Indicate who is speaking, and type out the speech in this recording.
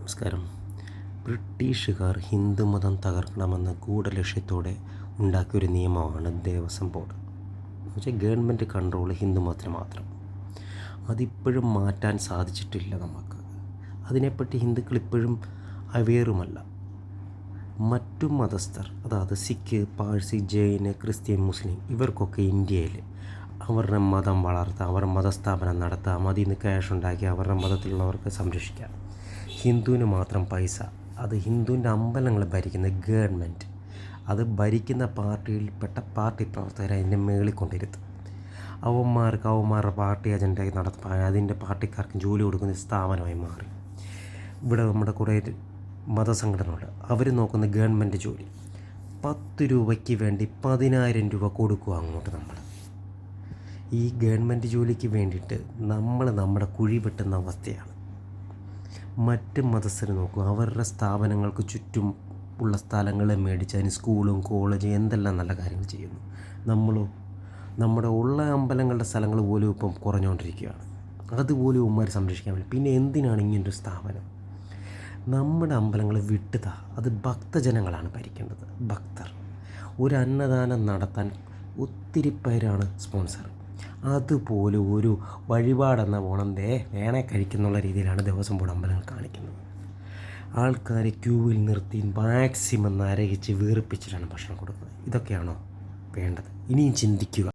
Speaker 1: നമസ്കാരം. ബ്രിട്ടീഷുകാർ ഹിന്ദുമതം തകർക്കണമെന്ന ഗൂഢലക്ഷ്യത്തോടെ ഉണ്ടാക്കിയൊരു നിയമമാണ് ദേവസ്വം ബോർഡ്. എന്നുവെച്ചാൽ ഗവൺമെൻറ് കൺട്രോൾ ഹിന്ദുമതത്തിന് മാത്രം. അതിപ്പോഴും മാറ്റാൻ സാധിച്ചിട്ടില്ല നമുക്ക്. അതിനെപ്പറ്റി ഹിന്ദുക്കൾ ഇപ്പോഴും അവെയറുമല്ല. മറ്റു മതസ്ഥർ, അതായത് സിഖ്, പാഴ്സി, ജൈന്, ക്രിസ്ത്യൻ, മുസ്ലിം, ഇവർക്കൊക്കെ ഇന്ത്യയിൽ അവരുടെ മതം വളർത്താം, അവരുടെ മതസ്ഥാപനം നടത്താം, അതിൽ നിന്ന് ക്യാഷ് ഉണ്ടാക്കി അവരുടെ മതത്തിലുള്ളവർക്ക് സംരക്ഷിക്കാം. ഹിന്ദുവിന് മാത്രം പൈസ, അത് ഹിന്ദുവിൻ്റെ അമ്പലങ്ങൾ ഭരിക്കുന്ന ഗവൺമെൻറ്, അത് ഭരിക്കുന്ന പാർട്ടിയിൽപ്പെട്ട പാർട്ടി പ്രവർത്തകരെ അതിൻ്റെ മേളിൽ കൊണ്ടിരുത്തും. അവന്മാരുടെ പാർട്ടി അജണ്ടയായി നടത്താൻ അതിൻ്റെ പാർട്ടിക്കാർക്ക് ജോലി കൊടുക്കുന്ന സ്ഥാപനമായി മാറി. ഇവിടെ നമ്മുടെ കുറേ മതസംഘടനകളുണ്ട്, അവർ നോക്കുന്ന ഗവൺമെൻറ് ജോലി. 10 രൂപയ്ക്ക് വേണ്ടി 10,000 രൂപ കൊടുക്കുക അങ്ങോട്ട്. നമ്മൾ ഈ ഗവൺമെൻറ് ജോലിക്ക് വേണ്ടിയിട്ട് നമ്മുടെ കുഴി വെട്ടുന്ന അവസ്ഥയാണ്. മറ്റ് മതസ്ഥർ നോക്കുക, അവരുടെ സ്ഥാപനങ്ങൾക്ക് ചുറ്റും ഉള്ള സ്ഥലങ്ങളെ മേടിച്ച് അതിന് സ്കൂളും കോളേജും എന്തെല്ലാം നല്ല കാര്യങ്ങൾ ചെയ്യുന്നു. നമ്മളോ നമ്മുടെ ഉള്ള അമ്പലങ്ങളുടെ സ്ഥലങ്ങൾ പോലും ഇപ്പം കുറഞ്ഞുകൊണ്ടിരിക്കുകയാണ്. അതുപോലും ഉമ്മാർ സംരക്ഷിക്കാൻ വേണ്ടി. പിന്നെ എന്തിനാണ് ഇങ്ങനൊരു സ്ഥാപനം? നമ്മുടെ അമ്പലങ്ങൾ വിട്ടുതാ, അത് ഭക്തജനങ്ങളാണ് ഭരിക്കേണ്ടത്. ഭക്തർ ഒരു അന്നദാനം നടത്താൻ ഒത്തിരി പേരാണ് സ്പോൺസർ. അതുപോലെ ഒരു വഴിപാടെന്ന പോണം വേണേ കഴിക്കുന്നുള്ള രീതിയിലാണ് ദേവസ്വം ബോർഡ് അമ്പലങ്ങൾ കാണിക്കുന്നത്. ആൾക്കാരെ ക്യൂവിൽ നിർത്തി മാക്സിമം നരകിച്ച് വീർപ്പിച്ചിട്ടാണ് ഭക്ഷണം കൊടുക്കുന്നത്. ഇതൊക്കെയാണോ വേണ്ടത്? ഇനിയും ചിന്തിക്കുക.